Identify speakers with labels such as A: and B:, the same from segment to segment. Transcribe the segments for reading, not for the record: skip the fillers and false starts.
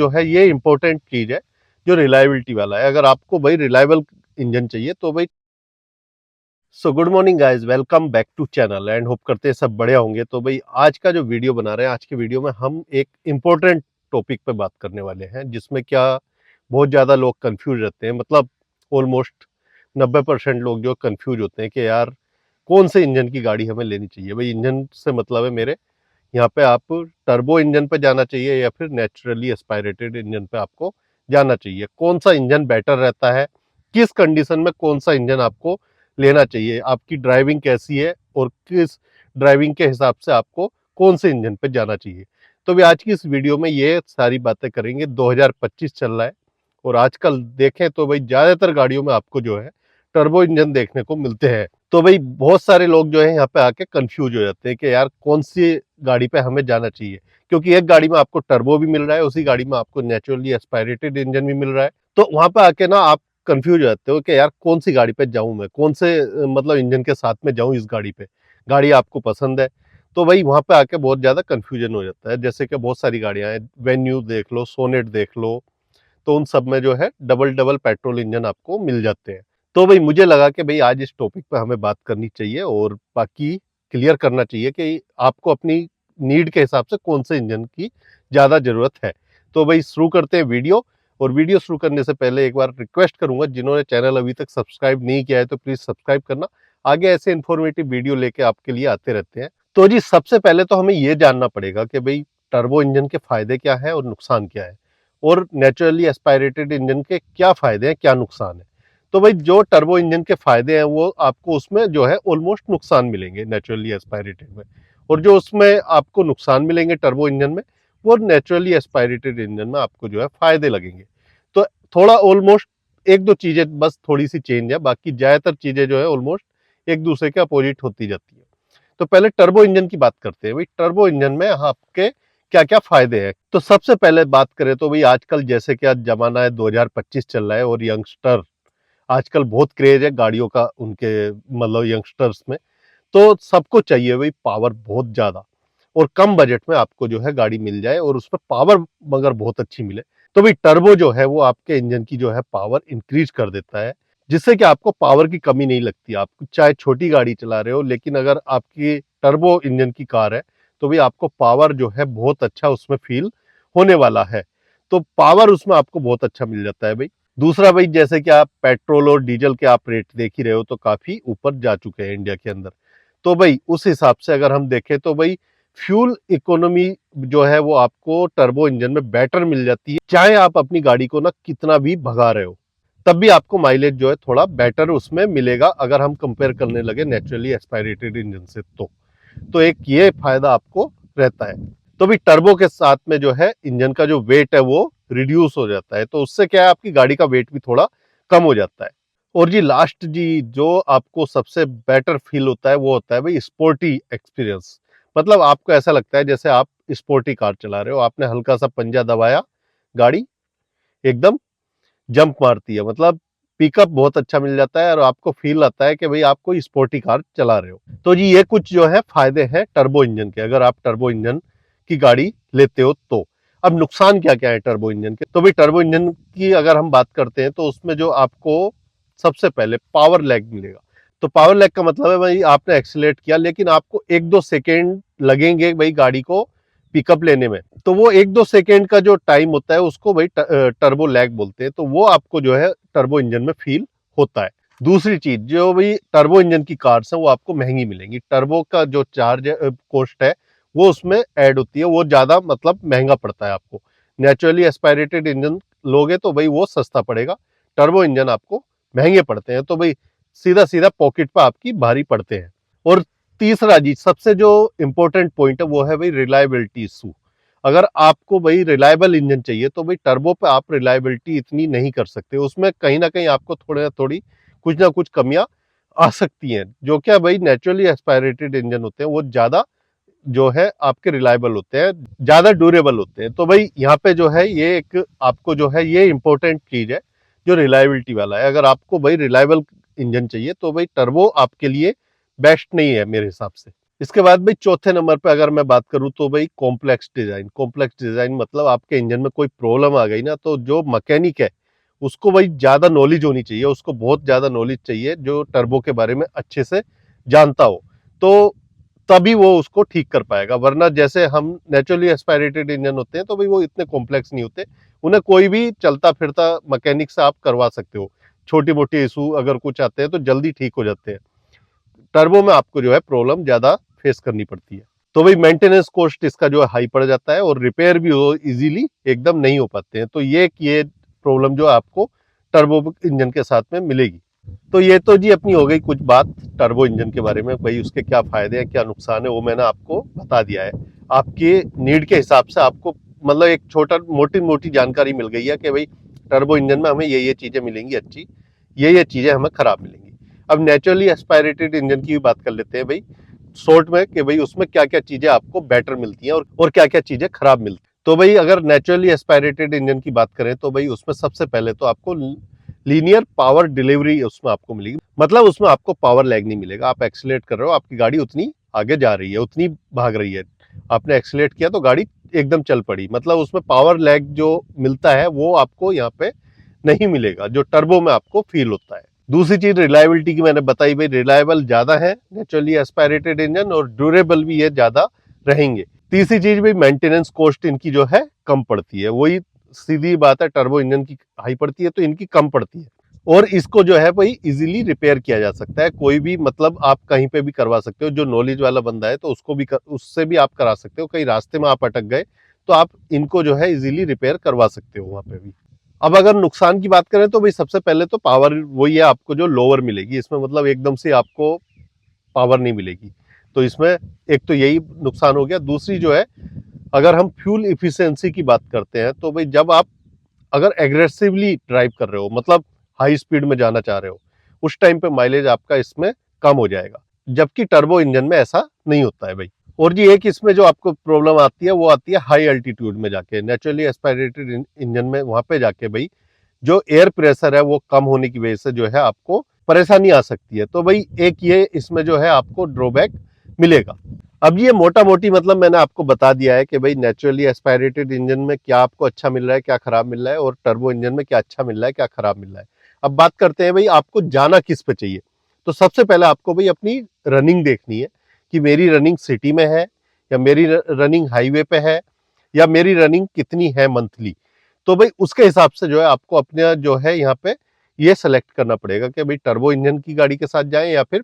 A: जो है ये इंपॉर्टेंट चीज है जो रिलायबिलिटी वाला है। अगर आपको भाई रिलायबल इंजन चाहिए तो भाई good morning guys, welcome back to channel and hope करते हैं सब बढ़िया होंगे। तो भाई आज का जो वीडियो बना रहे हैं, आज के वीडियो में हम एक इम्पोर्टेंट टॉपिक पे बात करने वाले हैं जिसमें क्या बहुत ज़्यादा लोग कंफ्यूज रहते हैं। मतलब ऑलमोस्ट 90% लोग जो कंफ्यूज होते हैं कि यार कौन से इंजन की गाड़ी हमें लेनी चाहिए। भाई इंजन से मतलब है मेरे यहाँ पे आप टर्बो इंजन पे जाना चाहिए या फिर नेचुरली एस्पायरेटेड इंजन पे आपको जाना चाहिए। कौन सा इंजन बेटर रहता है, किस कंडीशन में कौन सा इंजन आपको लेना चाहिए, आपकी ड्राइविंग कैसी है और किस ड्राइविंग के हिसाब से आपको कौन से इंजन पे जाना चाहिए। तो भी आज की इस वीडियो में ये सारी बातें करेंगे। 2025 चल रहा है और आजकल देखें तो भाई ज़्यादातर गाड़ियों में आपको जो है टर्बो इंजन देखने को मिलते हैं। तो भाई बहुत सारे लोग जो है यहाँ पे आके कंफ्यूज हो जाते हैं कि यार कौन सी गाड़ी पे हमें जाना चाहिए, क्योंकि एक गाड़ी में आपको टर्बो भी मिल रहा है, उसी गाड़ी में आपको नेचुरली एस्पायरेटेड इंजन भी मिल रहा है। तो वहां पे आके ना आप कंफ्यूज हो जाते हो कि यार कौन सी गाड़ी पे जाऊं, मैं कौन से मतलब इंजन के साथ में जाऊं। इस गाड़ी पे गाड़ी आपको पसंद है तो भाई वहां पे आके बहुत ज्यादा कंफ्यूजन हो जाता है। जैसे कि बहुत सारी गाड़ियां हैं, वेन्यू देख लो, सोनेट देख लो, तो उन सब में जो है डबल डबल पेट्रोल इंजन आपको मिल जाते हैं। तो भाई मुझे लगा कि भाई आज इस टॉपिक पे हमें बात करनी चाहिए और बाकी क्लियर करना चाहिए कि आपको अपनी नीड के हिसाब से कौन से इंजन की ज़्यादा ज़रूरत है। तो भाई शुरू करते हैं वीडियो। और वीडियो शुरू करने से पहले एक बार रिक्वेस्ट करूंगा, जिन्होंने चैनल अभी तक सब्सक्राइब नहीं किया है तो प्लीज़ सब्सक्राइब करना। आगे ऐसे इन्फॉर्मेटिव वीडियो लेके आपके लिए आते रहते हैं। तो जी सबसे पहले तो हमें ये जानना पड़ेगा कि भाई टर्बो इंजन के फायदे क्या है और नुकसान क्या है, और नेचुरली एस्पायरेटेड इंजन के क्या फायदे हैं क्या नुकसान है। तो भाई जो टर्बो इंजन के फायदे हैं वो आपको उसमें जो है ऑलमोस्ट नुकसान मिलेंगे नेचुरली एस्पायरेटेड में, और जो उसमें आपको नुकसान मिलेंगे टर्बो इंजन में वो नेचुरली एस्पायरेटेड इंजन में आपको जो है फायदे लगेंगे। तो थोड़ा ऑलमोस्ट एक दो चीजें बस थोड़ी सी चेंज है, बाकी ज्यादातर चीजें जो है ऑलमोस्ट एक दूसरे के अपोजिट होती जाती है। तो पहले टर्बो इंजन की बात करते हैं। भाई टर्बो इंजन में आपके क्या क्या फायदे हैं। तो सबसे पहले बात करें तो भाई आजकल जैसे कि आज जमाना है 2025 चल रहा है और यंगस्टर आजकल बहुत क्रेज है गाड़ियों का उनके मतलब यंगस्टर्स में। तो सबको चाहिए भाई पावर बहुत ज्यादा और कम बजट में आपको जो है गाड़ी मिल जाए और उसमें पावर मगर बहुत अच्छी मिले। तो भाई टर्बो जो है वो आपके इंजन की जो है पावर इंक्रीज कर देता है, जिससे कि आपको पावर की कमी नहीं लगती। आप चाहे छोटी गाड़ी चला रहे हो लेकिन अगर आपकी टर्बो इंजन की कार है तो भी आपको पावर जो है बहुत अच्छा उसमें फील होने वाला है। तो पावर उसमें आपको बहुत अच्छा मिल जाता है भाई। दूसरा भाई जैसे कि आप पेट्रोल और डीजल के आप रेट देख ही रहे हो तो काफी ऊपर जा चुके हैं इंडिया के अंदर। तो भाई उस हिसाब से अगर हम देखें तो भाई फ्यूल इकोनॉमी जो है वो आपको टर्बो इंजन में बेटर मिल जाती है। चाहे आप अपनी गाड़ी को ना कितना भी भगा रहे हो तब भी आपको माइलेज जो है थोड़ा बेटर उसमें मिलेगा अगर हम कंपेयर करने लगे नेचुरली एस्पायरेटेड इंजन से। तो एक ये फायदा आपको रहता है। तो भी टर्बो के साथ में जो है इंजन का जो वेट है वो रिड्यूस हो जाता है, तो उससे क्या है आपकी गाड़ी का वेट भी थोड़ा कम हो जाता है। और जी लास्ट जी जो आपको सबसे बेटर फील होता है वो होता है भाई स्पोर्टी एक्सपीरियंस। मतलब आपको ऐसा लगता है जैसे आप स्पोर्टी कार चला रहे हो, आपने हल्का सा पंजा दबाया, गाड़ी एकदम जंप मारती है। मतलब पिकअप बहुत अच्छा मिल जाता है और आपको फील आता है कि भाई आप कोई स्पोर्टी कार चला रहे हो। तो जी ये कुछ जो है फायदे हैं टर्बो इंजन के, अगर आप टर्बो इंजन की गाड़ी लेते हो तो। अब नुकसान क्या क्या है टर्बो इंजन के। तो भाई टर्बो इंजन की अगर हम बात करते हैं तो उसमें जो आपको सबसे पहले पावर लैग मिलेगा। तो पावर लैग का मतलब है भाई आपने एक्सीलरेट किया लेकिन आपको एक दो सेकेंड लगेंगे भाई गाड़ी को पिकअप लेने में। तो वो एक दो सेकेंड का जो टाइम होता है उसको भाई टर्बो लैग बोलते हैं। तो वो आपको जो है टर्बो इंजन में फील होता है। दूसरी चीज जो भाई टर्बो इंजन की कार्स है वो आपको महंगी मिलेंगी। टर्बो का जो चार्ज कॉस्ट है वो उसमें ऐड होती है, वो ज्यादा मतलब महंगा पड़ता है आपको। नेचुरली एस्पायरेटेड इंजन लोगे तो भाई वो सस्ता पड़ेगा, टर्बो इंजन आपको महंगे पड़ते हैं। तो भाई सीधा सीधा पॉकेट पर आपकी भारी पड़ते हैं। और तीसरा जी सबसे जो इंपॉर्टेंट पॉइंट है वो है भाई रिलायबिलिटी इशू। अगर आपको भाई रिलायबल इंजन चाहिए तो भाई टर्बो पे आप रिलायबिलिटी इतनी नहीं कर सकते, उसमें कहीं ना कहीं आपको थोड़ी ना थोड़ी कुछ ना कुछ कमियां आ सकती हैं। जो क्या भाई नेचुरली एस्पायरेटेड इंजन होते हैं वो ज्यादा जो है आपके रिलायबल होते हैं, ज्यादा ड्यूरेबल होते हैं। तो भाई यहाँ पे जो है ये एक आपको जो है ये इंपॉर्टेंट चीज है जो रिलायबिलिटी वाला है। अगर आपको भाई रिलायबल इंजन चाहिए तो भाई टर्बो आपके लिए बेस्ट नहीं है मेरे हिसाब से। इसके बाद भाई चौथे नंबर पे अगर मैं बात करूं तो भाई कॉम्प्लेक्स डिजाइन मतलब आपके इंजन में कोई प्रॉब्लम आ गई ना, तो जो मैकेनिक है उसको भाई ज्यादा नॉलेज होनी चाहिए, उसको बहुत ज्यादा नॉलेज चाहिए जो टर्बो के बारे में अच्छे से जानता हो, तो तभी वो उसको ठीक कर पाएगा। वरना जैसे हम नेचुरली एस्पायरेटेड इंजन होते हैं तो भाई वो इतने कॉम्प्लेक्स नहीं होते, उन्हें कोई भी चलता फिरता मैकेनिक से आप करवा सकते हो। छोटी मोटी इशू अगर कुछ आते हैं तो जल्दी ठीक हो जाते हैं। टर्बो में आपको जो है प्रॉब्लम ज्यादा फेस करनी पड़ती है, तो भाई मेंटेनेंस कॉस्ट इसका जो है हाई पड़ जाता है और रिपेयर भी हो इजीली एकदम नहीं हो पाते हैं। तो ये प्रॉब्लम जो आपको टर्बो इंजन के साथ में मिलेगी। तो ये तो जी अपनी हो गई कुछ बात टर्बो इंजन के बारे में, भाई उसके क्या फायदे हैं क्या नुकसान है वो मैंने आपको बता दिया है। आपके नीड के हिसाब से आपको मतलब एक छोटा मोटी मोटी जानकारी मिल गई है कि भाई टर्बो इंजन में हमें ये चीजें मिलेंगी अच्छी, ये चीजें हमें खराब मिलेंगी। अब नेचुरली एस्पायरेटेड इंजन की भी बात कर लेते हैं भाई शॉर्ट में, कि भाई उसमें क्या क्या चीजें आपको बेटर मिलती हैं और क्या क्या चीजें खराब मिलती हैं। तो भाई अगर नेचुरली एस्पायरेटेड इंजन की बात करें तो भाई उसमें सबसे पहले तो आपको लीनियर पावर डिलीवरी उसमें आपको मिलेगी, मतलब उसमें आपको पावर लैग नहीं मिलेगा। आप एक्सीलेट कर रहे हो, आपकी गाड़ी उतनी आगे जा रही है, उतनी भाग रही है, आपने एक्सीलेट किया तो गाड़ी एकदम चल पड़ी, मतलब उसमें पावर लैग जो मिलता है वो आपको यहाँ पे नहीं मिलेगा जो टर्बो में आपको फील होता है। दूसरी चीज रिलायबिलिटी की मैंने बताई, भाई रिलायबल ज्यादा है नेचुरली एस्पायरेटेड इंजन और ड्यूरेबल भी ये ज्यादा रहेंगे। तीसरी चीज भाई मेंटेनेंस कॉस्ट इनकी जो है कम पड़ती है, वही सीधी बात है, टर्बो इंजन की हाई पड़ती है तो इनकी कम पड़ती है। और इसको जो है भाई इजीली रिपेयर किया जा सकता है, कोई भी मतलब आप कहीं पे भी करवा सकते हो, जो नॉलेज वाला बंदा है तो उसको भी उससे भी आप करा सकते हो। कहीं रास्ते में आप अटक गए तो आप इनको जो है इजीली रिपेयर करवा सकते हो वहां पे भी। अब अगर नुकसान की बात करें तो भाई सबसे पहले तो पावर वही है आपको जो लोअर मिलेगी इसमें, मतलब एकदम से आपको पावर नहीं मिलेगी, तो इसमें एक तो यही नुकसान हो गया। दूसरी जो है अगर हम फ्यूल इफिशियंसी की बात करते हैं तो भाई जब आप अगर एग्रेसिवली ड्राइव कर रहे हो, मतलब हाई स्पीड में जाना चाह रहे हो, उस टाइम पे माइलेज आपका इसमें कम हो जाएगा, जबकि टर्बो इंजन में ऐसा नहीं होता है भाई। और जी एक इसमें जो आपको प्रॉब्लम आती है वो आती है हाई अल्टीट्यूड में जाके, नेचुरली एस्पायरेटेड इंजन में वहां पे जाके भाई जो एयर प्रेशर है वो कम होने की वजह से जो है आपको परेशानी आ सकती है। तो भाई एक ये इसमें जो है आपको ड्रॉबैक मिलेगा। अब ये मोटा मोटी मतलब मैंने आपको बता दिया है कि भाई नेचुरली एस्पायरेटेड इंजन में क्या आपको अच्छा मिल रहा है क्या खराब मिल रहा है, और टर्बो इंजन में क्या अच्छा मिल रहा है क्या खराब मिल रहा है। अब बात करते हैं भाई आपको जाना किस पे चाहिए। तो सबसे पहले आपको भाई अपनी रनिंग देखनी है कि मेरी रनिंग सिटी में है या मेरी रनिंग हाईवे पे है या मेरी रनिंग कितनी है मंथली। तो भाई उसके हिसाब से जो है आपको अपने जो है यहाँ पे ये सेलेक्ट करना पड़ेगा कि भाई टर्बो इंजन की गाड़ी के साथ जाएं या फिर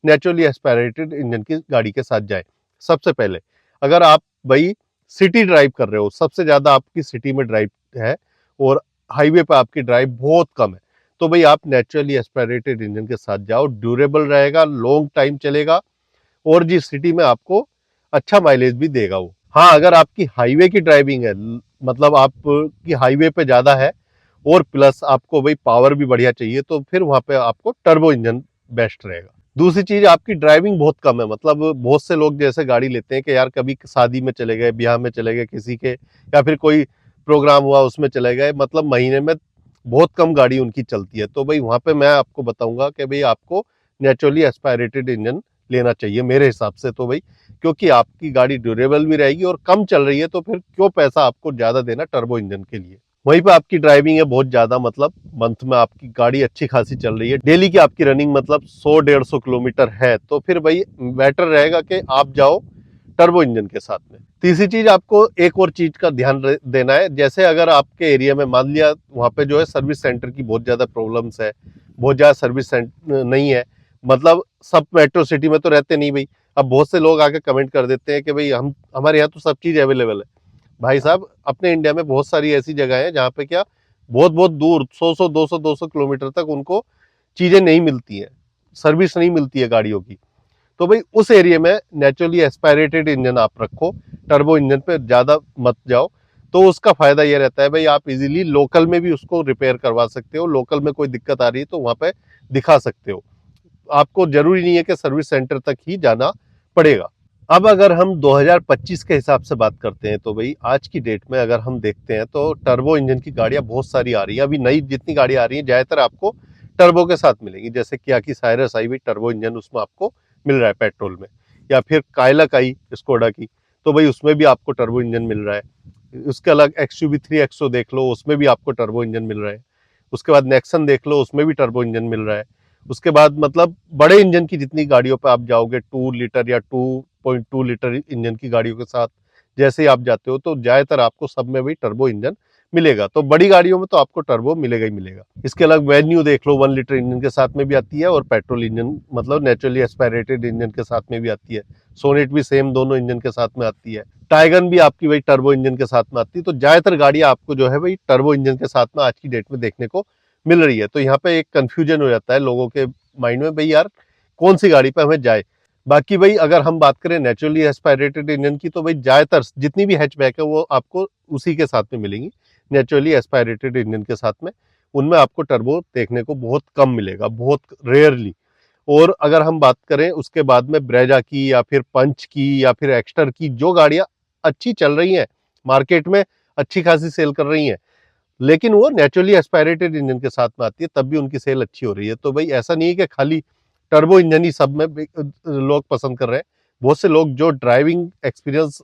A: नेचुरली एस्पायरेटेड इंजन की गाड़ी के साथ जाएं। सबसे पहले अगर आप भाई सिटी ड्राइव कर रहे हो, सबसे ज्यादा आपकी सिटी में ड्राइव है और हाईवे पे आपकी ड्राइव बहुत कम है, तो भाई आप नेचुरली एस्पायरेटेड इंजन के साथ जाओ, ड्यूरेबल रहेगा, लॉन्ग टाइम चलेगा और जी सिटी में आपको अच्छा माइलेज भी देगा वो। हाँ अगर आपकी हाईवे की ड्राइविंग है, मतलब आपकी हाईवे पे ज्यादा है और प्लस आपको भाई पावर भी बढ़िया चाहिए, तो फिर वहां पे आपको टर्बो इंजन बेस्ट रहेगा। दूसरी चीज आपकी ड्राइविंग बहुत कम है, मतलब बहुत से लोग जैसे गाड़ी लेते हैं कि यार कभी शादी में चले गए, ब्याह में चले गए किसी के, या फिर कोई प्रोग्राम हुआ उसमें चले गए, मतलब महीने में बहुत कम गाड़ी उनकी चलती है। तो भाई वहां पे मैं आपको बताऊंगा कि भाई आपको नेचुरली एस्पायरेटेड इंजन लेना चाहिए मेरे हिसाब से, तो भाई क्योंकि आपकी गाड़ी ड्यूरेबल भी रहेगी और कम चल रही है, तो फिर क्यों पैसा आपको ज्यादा देना टर्बो इंजन के लिए। वहीं पे आपकी ड्राइविंग है बहुत ज्यादा, मतलब मंथ में आपकी गाड़ी अच्छी खासी चल रही है, डेली की आपकी रनिंग मतलब 100-150 किलोमीटर है, तो फिर भाई बेटर रहेगा कि आप जाओ टर्बो इंजन के साथ में। तीसरी चीज आपको एक और चीज का ध्यान देना है, जैसे अगर आपके एरिया में मान लिया वहां पे जो है सर्विस सेंटर की बहुत ज्यादा प्रॉब्लम्स है, बहुत ज्यादा सर्विस सेंटर नहीं है, मतलब सब मेट्रो सिटी में तो रहते नहीं भाई। अब बहुत से लोग आके कमेंट कर देते हैं कि भाई हम हमारे यहाँ तो सब चीज अवेलेबल है। भाई साहब अपने इंडिया में बहुत सारी ऐसी जगह है जहाँ पे क्या बहुत बहुत दूर 100-100 200-200 किलोमीटर तक उनको चीजें नहीं मिलती हैं, सर्विस नहीं मिलती है गाड़ियों की। तो भाई उस एरिया में नेचुरली एस्पायरेटेड इंजन आप रखो, टर्बो इंजन पे ज्यादा मत जाओ। तो उसका फायदा ये रहता है भाई आप इजीली लोकल में भी उसको रिपेयर करवा सकते हो, लोकल में कोई दिक्कत आ रही है तो वहां पे दिखा सकते हो, आपको जरूरी नहीं है कि सर्विस सेंटर तक ही जाना पड़ेगा। अब अगर हम 2025 के हिसाब से बात करते हैं तो भाई आज की डेट में अगर हम देखते हैं तो टर्बो इंजन की गाड़ियां बहुत सारी आ रही हैं। अभी नई जितनी गाड़ी आ रही है ज्यादातर आपको टर्बो के साथ मिलेंगी, जैसे किया की साइरस आई हुई टर्बो इंजन उसमें आपको मिल रहा है पेट्रोल में, या फिर काइलक आई स्कोडा की, तो भाई उसमें भी आपको टर्बो इंजन मिल रहा है। उसके अलग XUV3XO देख लो, उसमें भी आपको टर्बो इंजन मिल रहा है। उसके बाद नेक्सन देख लो, उसमें भी टर्बो इंजन मिल रहा है। उसके बाद मतलब बड़े इंजन की जितनी गाड़ियों पे आप जाओगे 2 लीटर या 2.2 लीटर इंजन की गाड़ियों के साथ जैसे ही आप जाते हो, तो ज्यादातर आपको सब में भी टर्बो इंजन मिलेगा। तो बड़ी गाड़ियों में तो आपको टर्बो मिलेगा ही मिलेगा। इसके अलग वेन्यू देख लो, 1 लीटर इंजन के साथ में भी आती है और पेट्रोल इंजन मतलब नेचुरली एस्पायरेटेड इंजन के साथ में भी आती है। सोनेट भी सेम दोनों इंजन के साथ में आती है। टाइगन भी आपकी वही टर्बो इंजन के साथ में आती है। तो ज्यादातर गाड़ियां आपको जो है भाई टर्बो इंजन के साथ में आज की डेट में देखने को मिल रही है। तो यहाँ पे एक कंफ्यूजन हो जाता है लोगों के माइंड में, भाई यार कौन सी गाड़ी पे हमें जाए। बाकी भाई अगर हम बात करें नेचुरली एस्पायरेटेड इंजन की, तो भाई ज्यादातर जितनी भी हैचबैक है वो आपको उसी के साथ में मिलेंगी, नेचुरली एस्पायरेटेड इंजन के साथ में। उनमें आपको टर्बो देखने को बहुत कम मिलेगा, बहुत रेयरली। और अगर हम बात करें उसके बाद में ब्रेजा की या फिर पंच की या फिर एक्स्टर की, जो गाड़ियां अच्छी चल रही हैं मार्केट में, अच्छी खासी सेल कर रही हैं, लेकिन वो नेचुरली एस्पायरेटेड इंजन के साथ में आती है, तब भी उनकी सेल अच्छी हो रही है। तो भाई ऐसा नहीं है कि खाली टर्बो इंजन ही सब में लोग पसंद कर रहे हैं। बहुत से लोग जो ड्राइविंग एक्सपीरियंस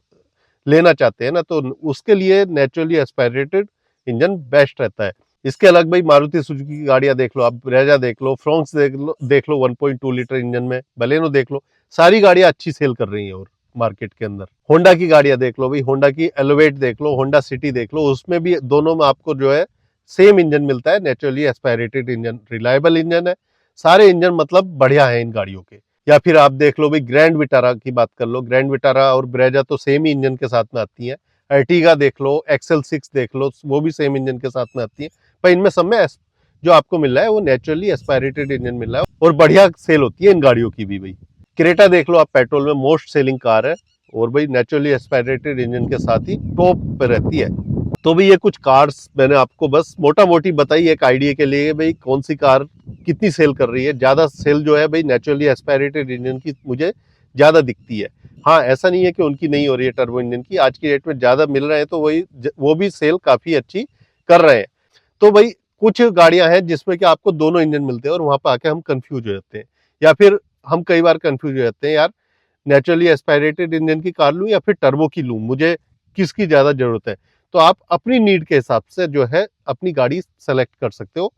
A: लेना चाहते हैं ना, तो उसके लिए नेचुरली एस्पायरेटेड इंजन बेस्ट रहता है। इसके अलग भाई मारुति सुजुकी की गाड़ियां देख लो, आप ब्रेजा देख लो, फ्रोंक्स देख लो 1.2 लीटर इंजन में, बलेनो देख लो, सारी गाड़ियां अच्छी सेल कर रही हैं। और मार्केट के अंदर होंडा की गाड़ियां देख लो भाई, होंडा की एलोवेट देख लो, होंडा सिटी देख लो, उसमें भी दोनों में आपको जो है सेम इंजन मिलता है, naturally aspirated engine, reliable engine है। सारे इंजन मतलब बढ़िया है इन गाड़ियों के। या फिर आप देख लो भाई ग्रैंड विटारा की बात कर लो, ग्रैंड विटारा और ब्रेजा तो सेम ही इंजन के साथ में आती है। अर्टिगा देख लो, XL6 देख लो, वो भी सेम इंजन के साथ में आती है। पर इनमें सब में जो आपको मिल रहा है वो नेचुरली एस्पायरेटेड इंजन मिल रहा है और बढ़िया सेल होती है इन गाड़ियों की भी। भाई क्रेटा देख लो आप, पेट्रोल में मोस्ट सेलिंग कार है और भाई नेचुरली एस्पायरेटेड इंजन के साथ ही टॉप पे रहती है। तो भाई ये कुछ कार्स मैंने आपको बस मोटा मोटी बताई एक आइडिया के लिए, भाई कौन सी कार कितनी सेल कर रही है। ज्यादा सेल जो है भाई नेचुरली एस्पायरेटेड इंजन की मुझे ज्यादा दिखती है। हाँ, ऐसा नहीं है कि उनकी नहीं हो रही है, टर्बो इंजन की आज की डेट में ज्यादा मिल रहे हैं, तो वही वो भी सेल काफी अच्छी कर रहे हैं। तो भाई कुछ गाड़ियां हैं जिसमें कि आपको दोनों इंजन मिलते हैं और वहां पर आके हम कंफ्यूज हो जाते हैं, या फिर हम कई बार कंफ्यूज हो जाते हैं, यार नेचुरली एस्पायरेटेड इंजन की कार लूं या फिर टर्बो की लूं, मुझे किसकी ज्यादा जरूरत है। तो आप अपनी नीड के हिसाब से जो है अपनी गाड़ी सेलेक्ट कर सकते हो,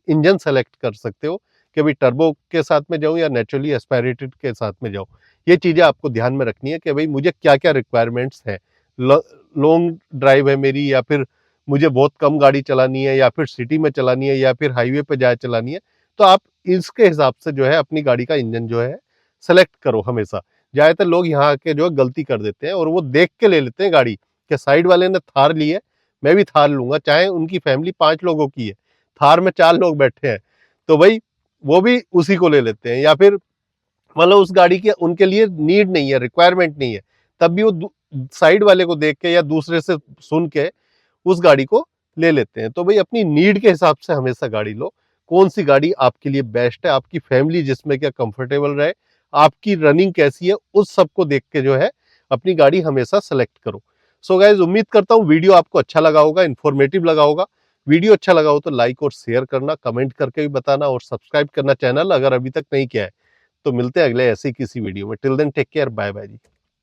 A: इंजन सेलेक्ट कर सकते हो कि भाई टर्बो के साथ में जाऊं या नेचुरली एस्पायरेटेड के साथ में जाऊं। ये चीजें आपको ध्यान में रखनी है कि भाई मुझे क्या क्या रिक्वायरमेंट्स हैं। लॉन्ग ड्राइव है मेरी, या फिर मुझे बहुत कम गाड़ी चलानी है, या फिर सिटी में चलानी है, या फिर हाईवे पे जाए चलानी है, तो आप इसके हिसाब से जो है अपनी गाड़ी का इंजन जो है सेलेक्ट करो हमेशा। ज्यादातर लोग यहाँ आके जो है गलती कर देते हैं और वो देख के ले लेते हैं गाड़ी, कि साइड वाले ने थार ली है, मैं भी थार लूंगा, चाहे उनकी फैमिली 5 लोगों की है, थार में 4 लोग बैठे हैं, तो भाई वो भी उसी को ले लेते हैं। या फिर मतलब उस गाड़ी की उनके लिए नीड नहीं है, रिक्वायरमेंट नहीं है, तब भी वो साइड वाले को देख के या दूसरे से सुन के उस गाड़ी को ले लेते हैं। तो भाई अपनी नीड के हिसाब से हमेशा गाड़ी लो, कौन सी गाड़ी आपके लिए बेस्ट है, आपकी फैमिली जिसमें क्या कंफर्टेबल रहे, आपकी रनिंग कैसी है, उस सब को देख के जो है अपनी गाड़ी हमेशा सेलेक्ट करो। सो गाइज, उम्मीद करता हूँ वीडियो आपको अच्छा लगा होगा, इन्फॉर्मेटिव लगा होगा। वीडियो अच्छा लगा हो तो लाइक और शेयर करना, कमेंट करके भी बताना और सब्सक्राइब करना चैनल अगर अभी तक नहीं किया है। तो मिलते हैं अगले ऐसे ही किसी वीडियो में। Till then take care, bye bye जी।